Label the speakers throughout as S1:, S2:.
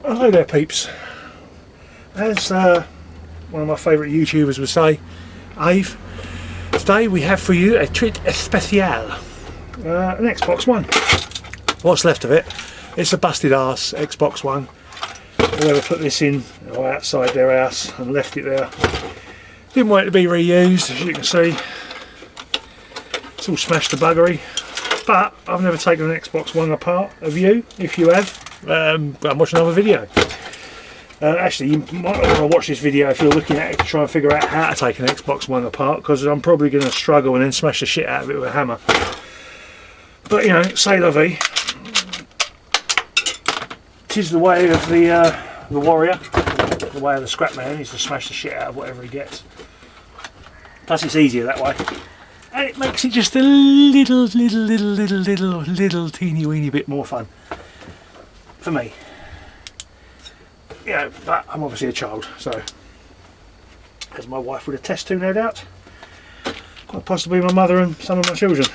S1: Hello there peeps. As one of my favourite YouTubers would say, Ave, today we have for you a treat especial, an Xbox One. What's left of it, it's a busted ass Xbox One. Whoever put this in or outside their house and left it there didn't want it to be reused. As you can see, it's all smashed to buggery. But I've never taken an Xbox One apart. Have you? If you have, go and watch another video. Actually, you might want to watch this video if you're looking at it to try and figure out how to take an Xbox One apart, because I'm probably going to struggle and then smash the shit out of it with a hammer. But you know, c'est la vie. 'Tis the way of the warrior, the way of the scrap man is to smash the shit out of whatever he gets. Plus, it's easier that way. And it makes it just a little teeny weeny bit more fun for me. You know, but I'm obviously a child, so as my wife would attest to, no doubt. Quite possibly my mother and some of my children.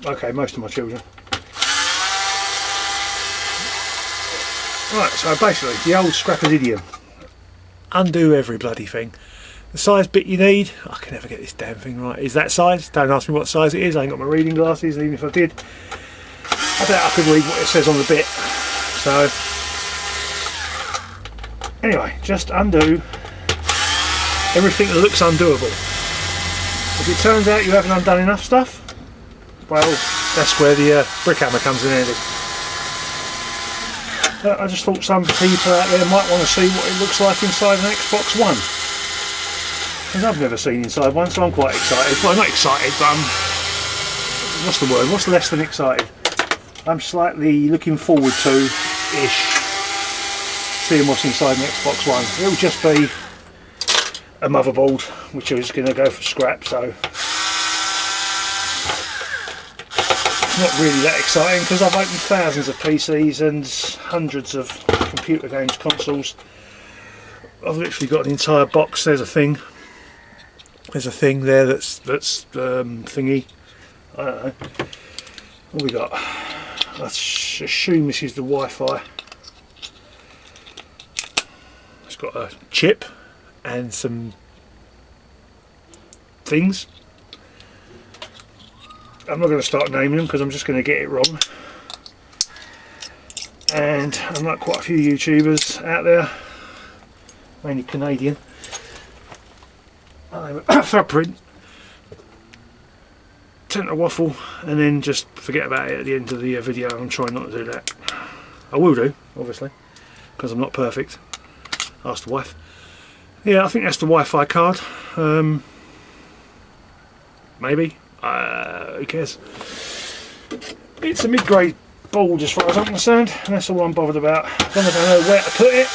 S1: Okay, most of my children. Right, so basically the old scrapper's idiom: undo every bloody thing. The size bit you need, I can never get this damn thing right, is that size. Don't ask me what size it is, I ain't got my reading glasses, even if I did. I doubt I could read what it says on the bit. So, anyway, just undo everything that looks undoable. If it turns out you haven't undone enough stuff, well, that's where the brick hammer comes in handy. But I just thought some people out there might want to see what it looks like inside an Xbox One. Because I've never seen inside one, so I'm quite excited. Well, not excited, but what's the word? What's less than excited? I'm slightly looking forward to-ish seeing what's inside an Xbox One. It'll just be a motherboard, which is going to go for scrap, so it's not really that exciting, because I've opened thousands of PCs and hundreds of computer games consoles. I've literally got an entire box. There's a thing there that's thingy. I don't know. What have we got? I assume this is the Wi-Fi. It's got a chip and some things. I'm not going to start naming them because I'm just going to get it wrong. And unlike quite a few YouTubers out there, mainly Canadian, print, tend to waffle and then just forget about it at the end of the video. I'm trying not to do that. I will do, obviously, because I'm not perfect. Ask the wife. Yeah, I think that's the Wi-Fi card. Maybe. Who cares? It's a mid-grade board as far as I'm concerned, and that's all I'm bothered about. As long as I know where to put it,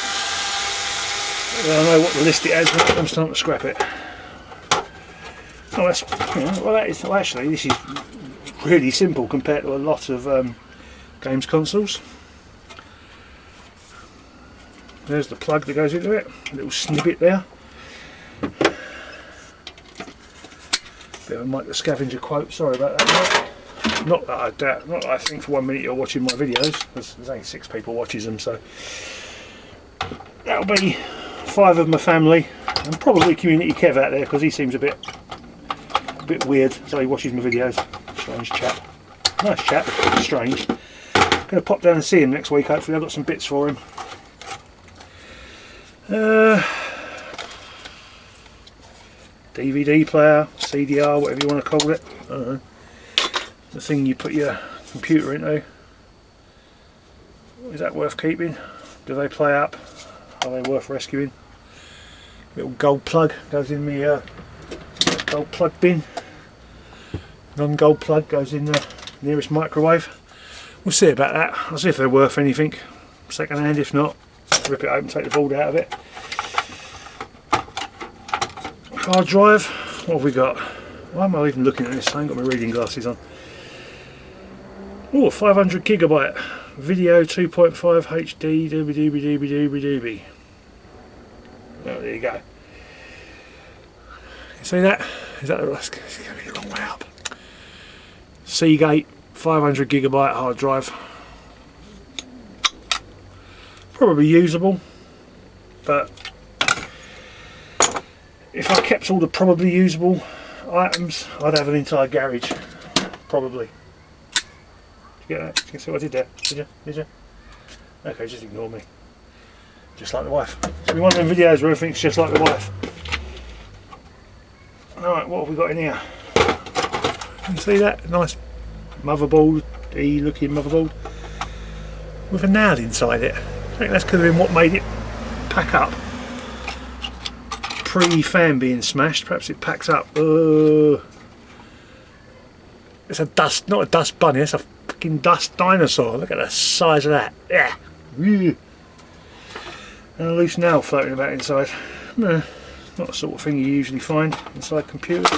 S1: I know what the list it has when it comes time to scrap it. Oh, that's, you know, well, that is, well, actually, this is really simple compared to a lot of games consoles. There's the plug that goes into it, a little snippet there. Bit of a Mike the Scavenger quote, sorry about that. Not that I think for 1 minute you're watching my videos, there's only 6 people watches them, so that'll be 5 of my family, and probably Community Kev out there, because he seems a bit weird, so he watches my videos. Strange chap. Nice chap, strange. Gonna pop down and see him next week, hopefully. I've got some bits for him. DVD player, CDR, whatever you want to call it. I don't know. The thing you put your computer into. Is that worth keeping? Do they play up? Are they worth rescuing? Little gold plug goes in the gold plug bin. Non-gold plug goes in the nearest microwave. We'll see about that. I'll see if they're worth anything second hand. If not, rip it open, take the board out of it. Hard drive. What have we got? Why am I even looking at this? I ain't got my reading glasses on. Oh, 500 gigabyte video, 2.5 HD, dooby. Oh, there you go. You see that? Is that the risk? It's going to be a long way up. Seagate 500 gigabyte hard drive. probably usable, but if I kept all the probably usable items, I'd have an entire garage, probably. Did you get that? You see what I did there? Did you? Okay, just ignore me. Just like the wife. It's one of them videos where everything's just like the wife. Alright, what have we got in here? Can you see that? Nice motherboard-y looking motherboard with a nail inside it. I think that's could have been what made it pack up. Pre-fan being smashed, perhaps it packs up. It's a dust, not a dust bunny, it's a fucking dust dinosaur. Look at the size of that. Yeah. And a loose nail floating about inside. Not the sort of thing you usually find inside computers.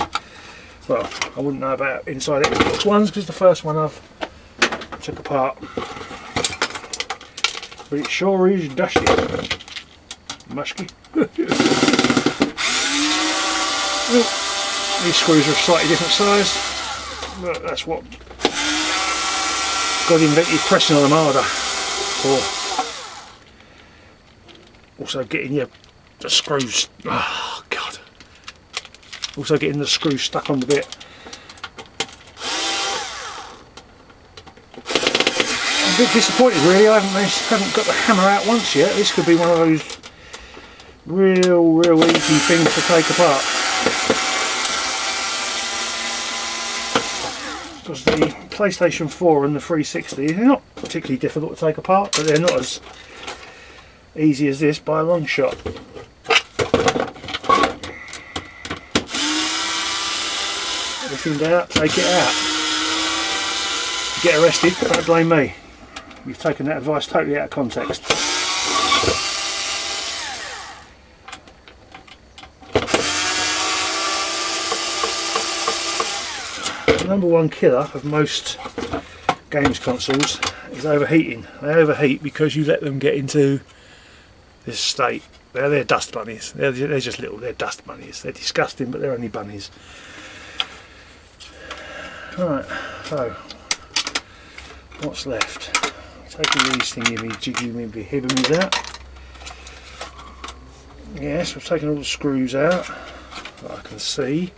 S1: Well, I wouldn't know about inside Xbox Ones because the first one I've took apart. But it sure is dusty. Musky. These screws are a slightly different size. But that's what God invented pressing on them harder. Or also getting the screws. Oh God. Also getting the screws stuck on the bit. I'm a bit disappointed really, I haven't got the hammer out once yet. This could be one of those real easy things to take apart. Because the PlayStation 4 and the 360, they're not particularly difficult to take apart, but they're not as easy as this by a long shot. Everything out, take it out. Get arrested, don't blame me. You've taken that advice totally out of context. The number one killer of most games consoles is overheating. They overheat because you let them get into this state. They're dust bunnies. They're just little. They're dust bunnies. They're disgusting, but they're only bunnies. Right. So what's left? Taking these thingy-jiggy-hibbimies out. Yes, we've taken all the screws out. I can see.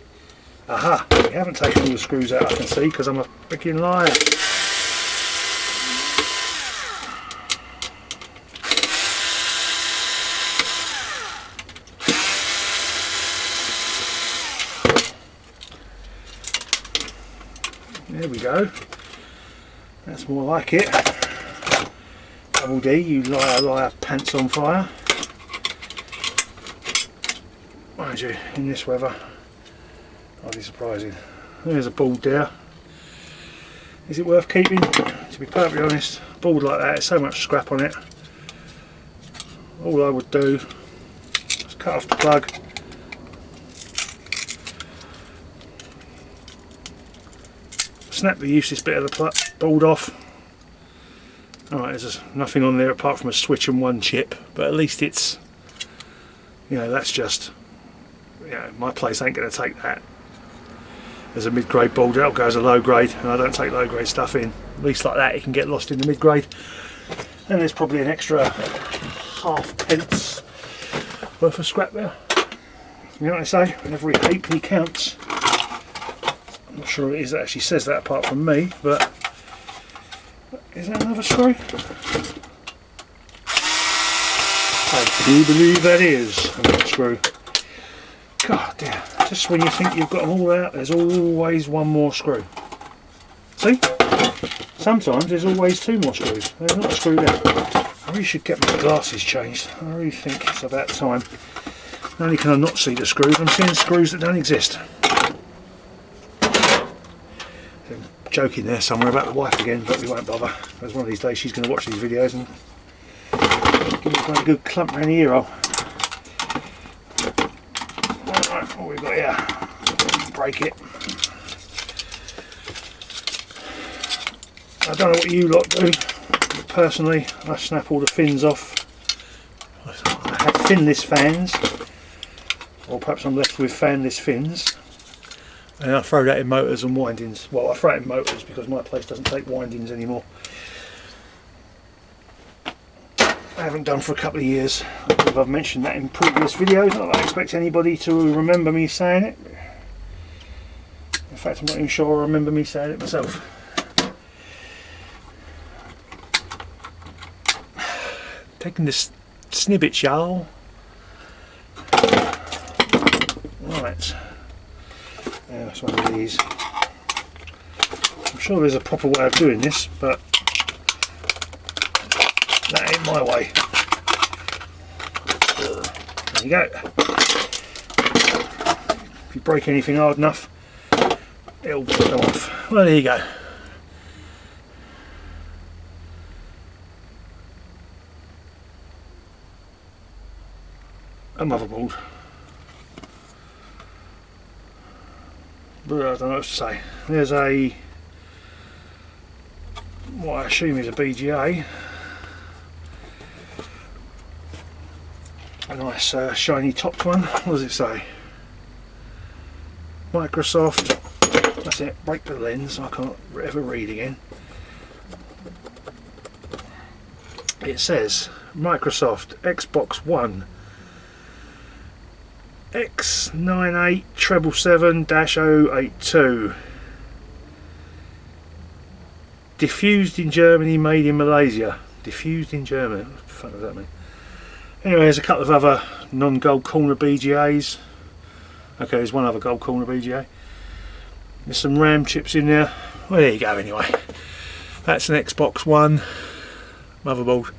S1: Aha! We haven't taken all the screws out. I can see because I'm a freaking liar. There we go. That's more like it. Double D, you liar, pants on fire. Mind you, in this weather, hardly surprising. There's a board there. Is it worth keeping? To be perfectly honest, a board like that, there's so much scrap on it. All I would do is cut off the plug. Snap the useless bit of the board off. Alright, there's nothing on there apart from a switch and one chip, but at least it's, you know, that's just, you know, my place ain't going to take that. There's a mid-grade board, that'll go as a low grade, and I don't take low grade stuff in. At least like that it can get lost in the mid-grade. And there's probably an extra half-pence worth of scrap there. You know what I say? Every halfpenny counts. I'm not sure it is that actually says that apart from me, but is that another screw? I do believe that is another screw. God damn, just when you think you've got them all out, there's always one more screw. See? Sometimes there's always two more screws. There's not a screw there. I really should get my glasses changed. I really think it's about time. Not only can I not see the screws, I'm seeing screws that don't exist. I'm joking there somewhere about the wife again, but we won't bother. Because one of these days she's going to watch these videos and give me quite a good clump around the ear hole. Alright, what we've got here. Break it. I don't know what you lot do, but personally I snap all the fins off. I have finless fans, or perhaps I'm left with fanless fins, and I throw that in motors and windings. Well, I throw it in motors because my place doesn't take windings anymore. haven't done for a couple of years. I believe I've mentioned that in previous videos. Not that I expect anybody to remember me saying it. In fact, I'm not even sure I remember me saying it myself. Taking this snippet, y'all. Right. Yeah, it's one of these. I'm sure there's a proper way of doing this, but that ain't my way. There you go. If you break anything hard enough, it'll come off. Well, there you go. A motherboard. But I don't know what to say. There's a, what I assume is a BGA. A nice shiny topped one. What does it say? Microsoft. That's it. Break the lens. I can't ever read again. It says Microsoft Xbox One X9877-082. Diffused in Germany, made in Malaysia. Diffused in Germany. What the fuck does that mean? Anyway, there's a couple of other non-gold corner BGAs. Okay, there's one other gold corner BGA. There's some RAM chips in there. Well, there you go anyway. That's an Xbox One motherboard.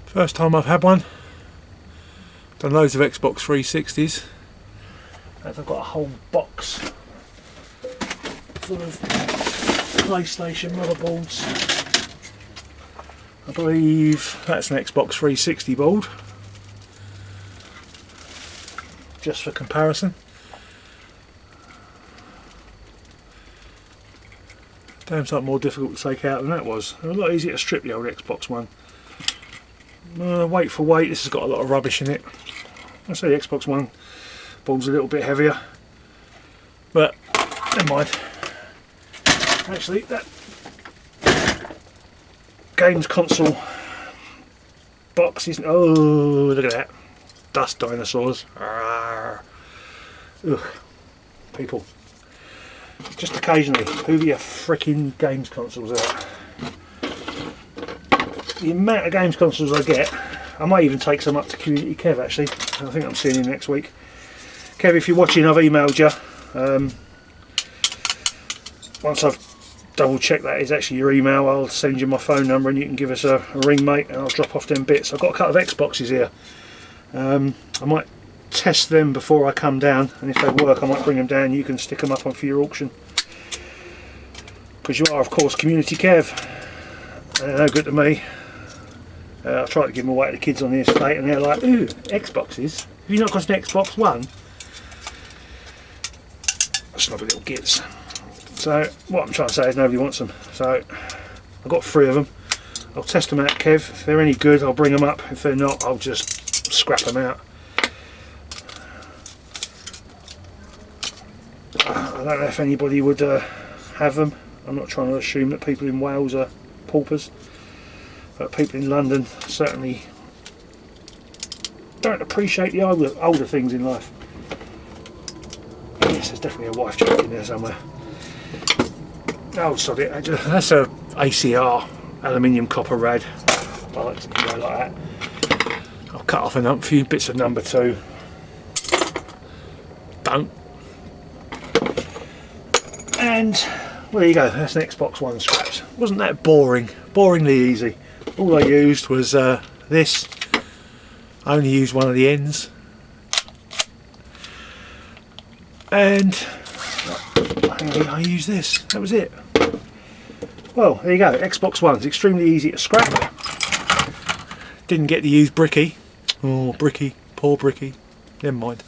S1: First time I've had one. Done loads of Xbox 360s. I've got a whole box full of PlayStation motherboards. I believe that's an Xbox 360 board. Just for comparison. Damn something more difficult to take out than that was. A lot easier to strip the old Xbox One. Weight for weight, this has got a lot of rubbish in it. I say the Xbox One board's a little bit heavier, but never mind. Actually, that games console box isn't. Oh, look at that! Dust dinosaurs. Ugh. People. Just occasionally, who the frickin' games consoles are? The amount of games consoles I get, I might even take some up to Community Kev actually. I think I'm seeing him next week. Kev, if you're watching, I've emailed you. Once I've double checked that is actually your email, I'll send you my phone number and you can give us a ring, mate, and I'll drop off them bits. I've got a couple of Xboxes here. I might test them before I come down, and if they work I might bring them down. You can stick them up on for your auction, because you are of course Community Kev. They're no good to me. I tried to give them away to the kids on the estate and they're like, ooh, Xboxes? Have you not got an Xbox One? Snobby little gits. So what I'm trying to say is nobody wants them. So I've got 3 of them. I'll test them out, Kev. If they're any good I'll bring them up. If they're not I'll just scrap them out. I don't know if anybody would have them. I'm not trying to assume that people in Wales are paupers, but people in London certainly don't appreciate the older things in life. Yes, there's definitely a wife joke in there somewhere. Oh, sod it. That's a ACR aluminium copper rad. I like to go like that. I'll cut off a few bits of number 2. Don't. And well, there you go. That's an Xbox One scraps. Wasn't that boring? Boringly easy. All I used was this. I only used one of the ends, and I used this. That was it. Well, there you go. Xbox One's extremely easy to scrap. Didn't get to use Bricky. Oh, Bricky, poor Bricky. Never mind.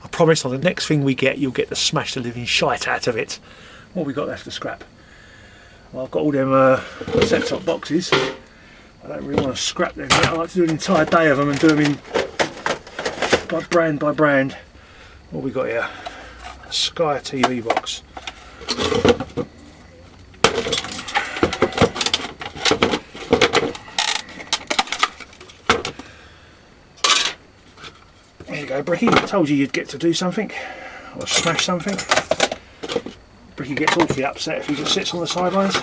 S1: I promise on the next thing we get, you'll get to smash the living shite out of it. What have we got left to scrap? Well, I've got all them set-top boxes. I don't really want to scrap them yet. I like to do an entire day of them and do them in by brand. What have we got here? A Sky TV box. Bricky, I told you you'd get to do something, or smash something. Bricky gets awfully upset if he just sits on the sidelines.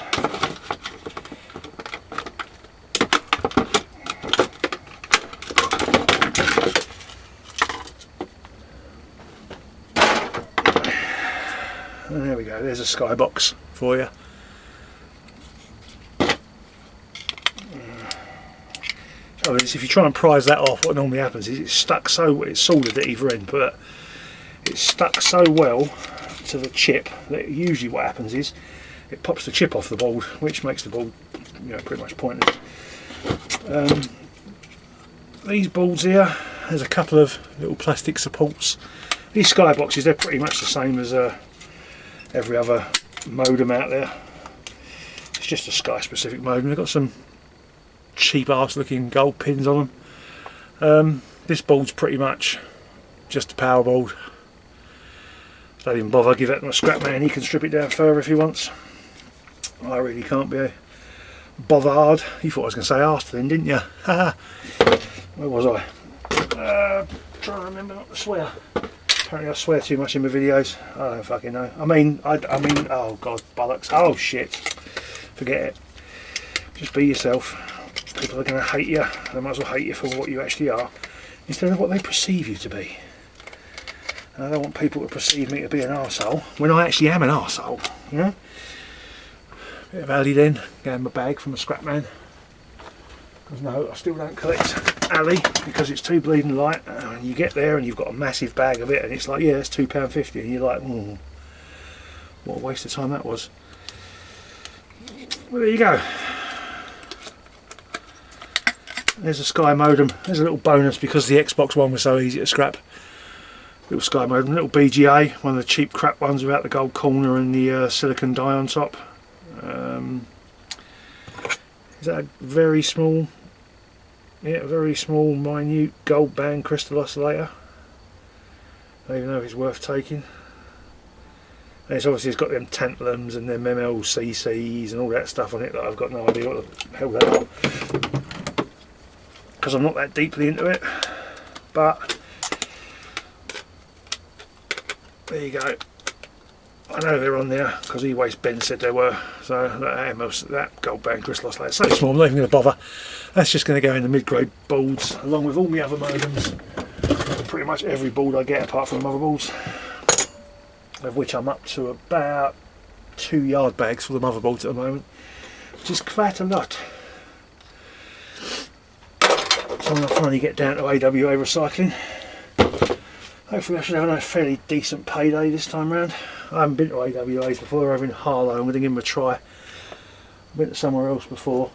S1: And there we go, there's a skybox for you. So if you try and prise that off, what normally happens is it's soldered at either end, but it's stuck so well to the chip that usually what happens is it pops the chip off the board, which makes the board, you know, pretty much pointless. These boards here, there's a couple of little plastic supports. These skyboxes, they're pretty much the same as every other modem out there. It's just a Sky specific modem. They've got some cheap ass looking gold pins on them. This board's pretty much just a power board. Don't even bother, give that to a scrap man, he can strip it down further if he wants. I really can't be bothered. You thought I was going to say arsed then, didn't you? Where was I? Trying to remember not to swear. Apparently I swear too much in my videos. I don't fucking know. I mean, oh god, bollocks. Oh shit. Forget it. Just be yourself. People are going to hate you. They might as well hate you for what you actually are, instead of what they perceive you to be. And I don't want people to perceive me to be an arsehole when I actually am an arsehole, you know? Bit of alley then, go in my bag from a scrap man. Because no, I still don't collect alley because it's too bleeding light. And you get there and you've got a massive bag of it and it's like, yeah, it's £2.50, and you're like, what a waste of time that was. Well, there you go. There's a Sky modem. There's a little bonus because the Xbox One was so easy to scrap. Little Sky modem, little BGA, one of the cheap crap ones without the gold corner and the silicon die on top. Is that a very small, yeah, a very small, minute gold band crystal oscillator? I don't even know if it's worth taking. And it's obviously, it's got them tantalums and them MLCCs and all that stuff on it that I've got no idea what the hell they are, because I'm not that deeply into it. But there you go. I know they're on there because E-Waste Ben said they were. So that gold band crystal oscillator, so small, I'm not even going to bother. That's just going to go in the mid-grade boards along with all my other modems. Pretty much every board I get apart from the motherboards, of which I'm up to about 2 yard bags for the motherboards at the moment, which is quite a lot. So when I finally get down to AWA recycling, hopefully I should have a fairly decent payday this time round. I haven't been to AWAs before. I've been in Harlow. I'm going to give them a try. I've been to somewhere else before.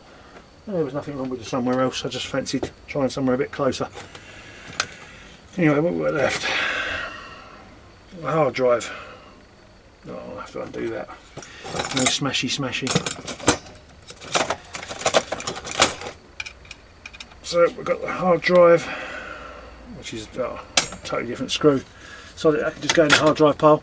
S1: There was nothing wrong with the somewhere else. I just fancied trying somewhere a bit closer. Anyway, what we've got left? A hard drive. Oh, I'll have to undo that. No smashy. So we've got the hard drive, which is a totally different screw, so that I can just go in the hard drive pile.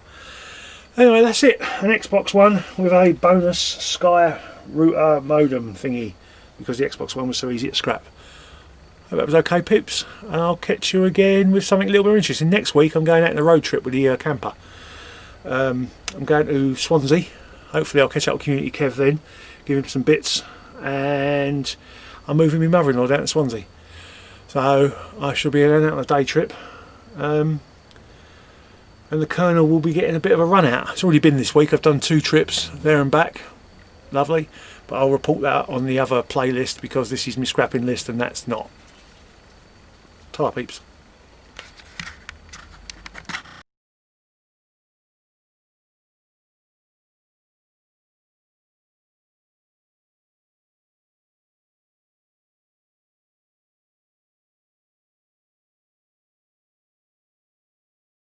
S1: Anyway, that's it. An Xbox One with a bonus Sky router modem thingy, because the Xbox One was so easy to scrap. Hope that was okay, pips, and I'll catch you again with something a little bit more interesting. Next week I'm going out on a road trip with the camper. I'm going to Swansea. Hopefully I'll catch up with Community Kev then, give him some bits, and I'm moving my mother-in-law down to Swansea. So I shall be out on a day trip. And the Colonel will be getting a bit of a run out. It's already been this week. I've done 2 trips there and back. Lovely. But I'll report that on the other playlist because this is my scrapping list and that's not. Ta-ra, peeps.